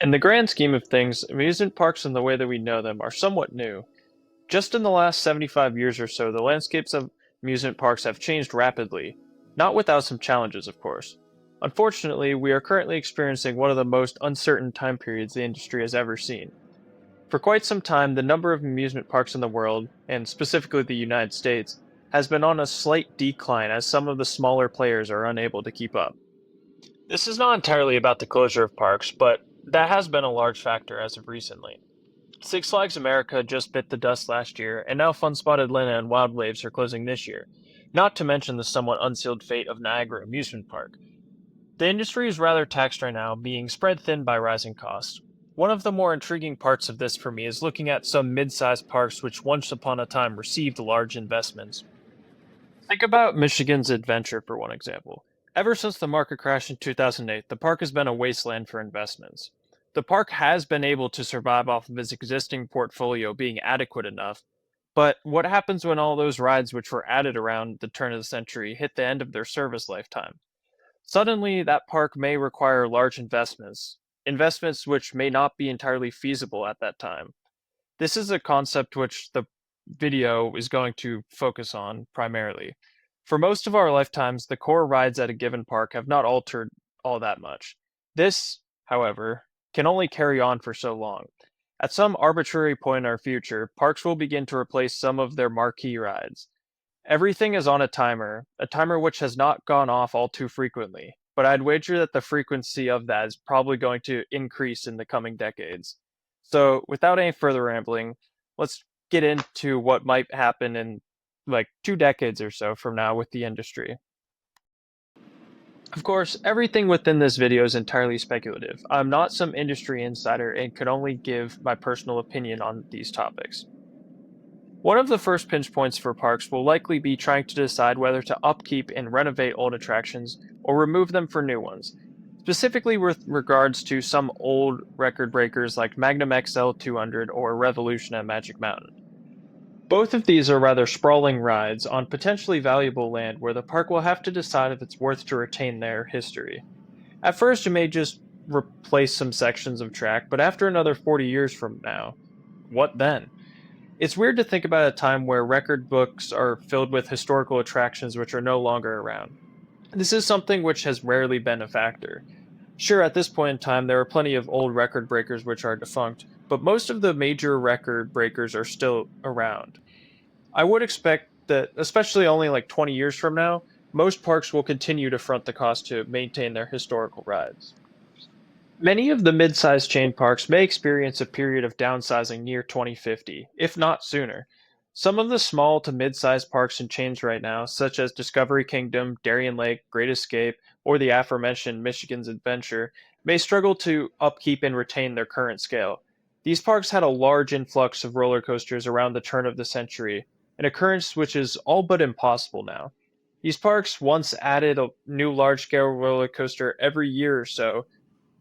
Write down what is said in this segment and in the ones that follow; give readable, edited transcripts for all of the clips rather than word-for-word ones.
In the grand scheme of things, amusement parks in the way that we know them are somewhat new. Just in the last 75 years or so, the landscapes of amusement parks have changed rapidly, not without some challenges, of course. Unfortunately, we are currently experiencing one of the most uncertain time periods the industry has ever seen. For quite some time, the number of amusement parks in the world, and specifically the United States, has been on a slight decline as some of the smaller players are unable to keep up. This is not entirely about the closure of parks, but that has been a large factor as of recently. Six Flags America just bit the dust last year, and now Fun Spot Atlanta and Wild Waves are closing this year, not to mention the somewhat unsealed fate of Niagara Amusement Park. The industry is rather taxed right now, being spread thin by rising costs. One of the more intriguing parts of this for me is looking at some mid-sized parks which once upon a time received large investments. Think about Michigan's Adventure for one example. Ever since the market crash in 2008, the park has been a wasteland for investments. The park has been able to survive off of its existing portfolio being adequate enough, but what happens when all those rides which were added around the turn of the century hit the end of their service lifetime? Suddenly, that park may require large investments which may not be entirely feasible at that time. This is a concept which the video is going to focus on primarily. For most of our lifetimes, the core rides at a given park have not altered all that much. This, however, can only carry on for so long. At some arbitrary point in our future, parks will begin to replace some of their marquee rides. Everything is on a timer which has not gone off all too frequently, but I'd wager that the frequency of that is probably going to increase in the coming decades. So, without any further rambling, let's get into what might happen in like 2 decades or so from now with the industry. Of course, everything within this video is entirely speculative. I'm not some industry insider and could only give my personal opinion on these topics. One of the first pinch points for parks will likely be trying to decide whether to upkeep and renovate old attractions or remove them for new ones, specifically with regards to some old record breakers like Magnum XL 200 or Revolution at Magic Mountain. Both of these are rather sprawling rides on potentially valuable land where the park will have to decide if it's worth to retain their history. At first, you may just replace some sections of track, but after another 40 years from now, what then? It's weird to think about a time where record books are filled with historical attractions which are no longer around. This is something which has rarely been a factor. Sure, at this point in time, there are plenty of old record breakers which are defunct, but most of the major record breakers are still around. I would expect that, especially only like 20 years from now, most parks will continue to front the cost to maintain their historical rides. Many of the mid-sized chain parks may experience a period of downsizing near 2050, if not sooner. Some of the small to mid-sized parks and chains right now, such as Discovery Kingdom, Darien Lake, Great Escape, or the aforementioned Michigan's Adventure, may struggle to upkeep and retain their current scale. These parks had a large influx of roller coasters around the turn of the century, an occurrence which is all but impossible now. These parks once added a new large-scale roller coaster every year or so,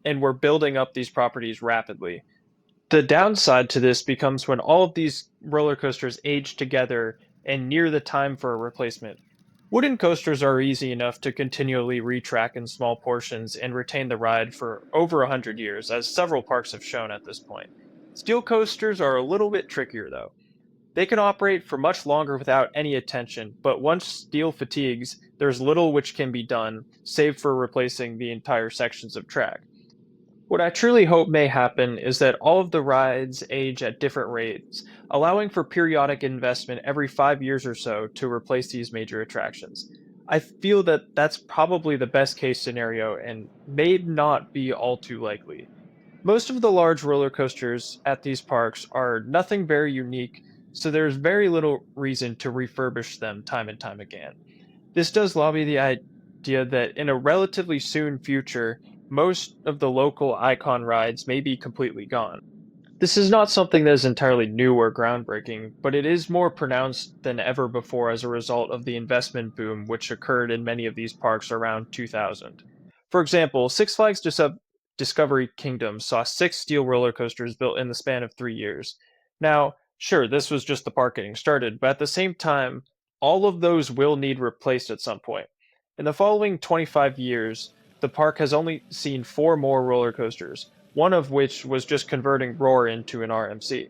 and we're building up these properties rapidly. The downside to this becomes when all of these roller coasters age together and near the time for a replacement. Wooden coasters are easy enough to continually retrack in small portions and retain the ride for over 100 years, as several parks have shown at this point. Steel coasters are a little bit trickier though. They can operate for much longer without any attention, but once steel fatigues, there's little which can be done, save for replacing the entire sections of track. What I truly hope may happen is that all of the rides age at different rates, allowing for periodic investment every 5 years or so to replace these major attractions. I feel that that's probably the best case scenario and may not be all too likely. Most of the large roller coasters at these parks are nothing very unique, so there's very little reason to refurbish them time and time again. This does lobby the idea that in a relatively soon future, most of the local icon rides may be completely gone. This is not something that is entirely new or groundbreaking, but it is more pronounced than ever before as a result of the investment boom which occurred in many of these parks around 2000. For example, Six Flags Discovery Kingdom saw six steel roller coasters built in the span of 3 years. Now, sure, this was just the park getting started, but at the same time, all of those will need replaced at some point. In the following 25 years, the park has only seen four more roller coasters, one of which was just converting Roar into an RMC.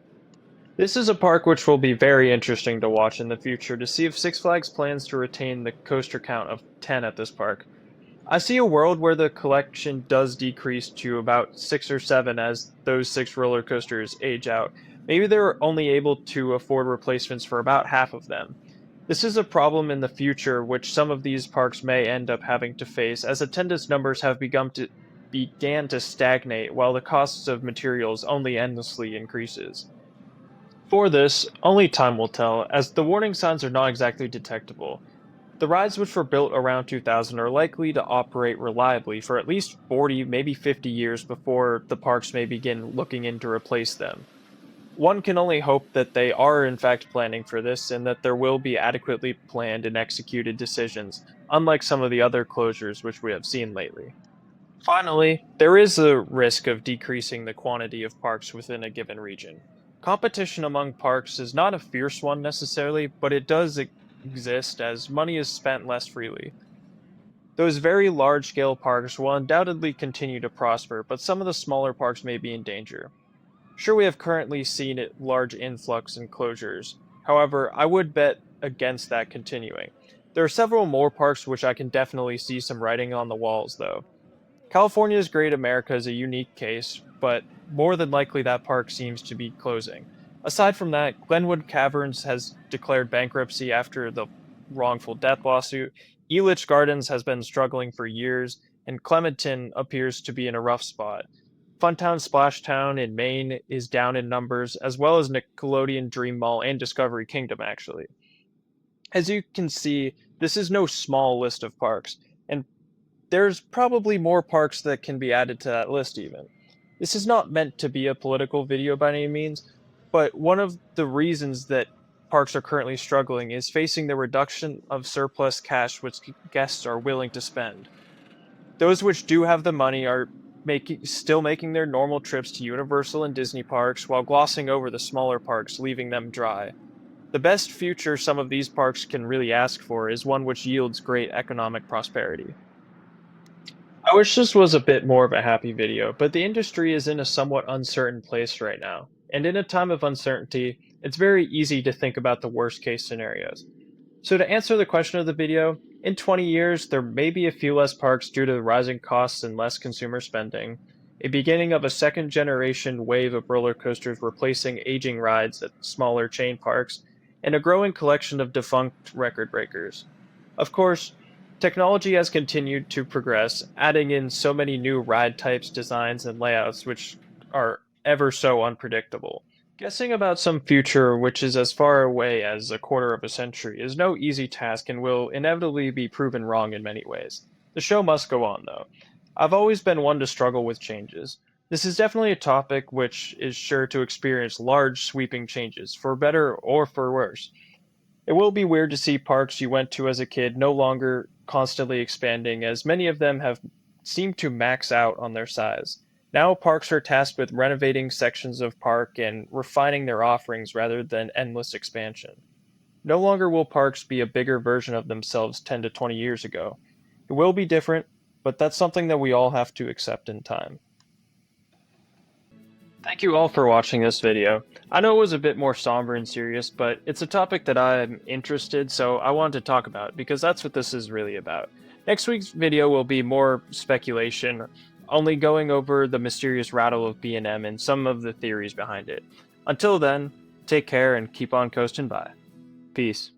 This is a park which will be very interesting to watch in the future to see if Six Flags plans to retain the coaster count of 10 at this park. I see a world where the collection does decrease to about 6 or 7 as those 6 roller coasters age out. Maybe they're only able to afford replacements for about half of them. This is a problem in the future which some of these parks may end up having to face as attendance numbers have began to stagnate while the costs of materials only endlessly increases. For this, only time will tell, as the warning signs are not exactly detectable. The rides which were built around 2000 are likely to operate reliably for at least 40, maybe 50 years before the parks may begin looking in to replace them. One can only hope that they are in fact planning for this and that there will be adequately planned and executed decisions, unlike some of the other closures which we have seen lately. Finally, there is a risk of decreasing the quantity of parks within a given region. Competition among parks is not a fierce one necessarily, but it does exist as money is spent less freely. Those very large scale parks will undoubtedly continue to prosper, but some of the smaller parks may be in danger. Sure, we have currently seen a large influx in closures. However, I would bet against that continuing. There are several more parks which I can definitely see some writing on the walls, though. California's Great America is a unique case, but more than likely that park seems to be closing. Aside from that, Glenwood Caverns has declared bankruptcy after the wrongful death lawsuit, Elitch Gardens has been struggling for years, and Clementon appears to be in a rough spot. Funtown Splashtown in Maine is down in numbers, as well as Nickelodeon Dream Mall and Discovery Kingdom, actually. As you can see, this is no small list of parks, and there's probably more parks that can be added to that list, even. This is not meant to be a political video by any means, but one of the reasons that parks are currently struggling is facing the reduction of surplus cash which guests are willing to spend. Those which do have the money are still making their normal trips to Universal and Disney parks while glossing over the smaller parks, leaving them dry. The best future some of these parks can really ask for is one which yields great economic prosperity. I wish this was a bit more of a happy video, but the industry is in a somewhat uncertain place right now. And in a time of uncertainty, it's very easy to think about the worst case scenarios. So to answer the question of the video, in 20 years, there may be a few less parks due to the rising costs and less consumer spending, a beginning of a second generation wave of roller coasters replacing aging rides at smaller chain parks, and a growing collection of defunct record breakers. Of course, technology has continued to progress, adding in so many new ride types, designs, and layouts which are ever so unpredictable. Guessing about some future which is as far away as a quarter of a century is no easy task and will inevitably be proven wrong in many ways. The show must go on, though. I've always been one to struggle with changes. This is definitely a topic which is sure to experience large, sweeping changes, for better or for worse. It will be weird to see parks you went to as a kid no longer constantly expanding, as many of them have seemed to max out on their size. Now, parks are tasked with renovating sections of park and refining their offerings rather than endless expansion. No longer will parks be a bigger version of themselves 10 to 20 years ago. It will be different, but that's something that we all have to accept in time. Thank you all for watching this video. I know it was a bit more somber and serious, but it's a topic that I'm interested, so I wanted to talk about it because that's what this is really about. Next week's video will be more speculation, only going over the mysterious rattle of B&M and some of the theories behind it. Until then, take care and keep on coasting by. Peace.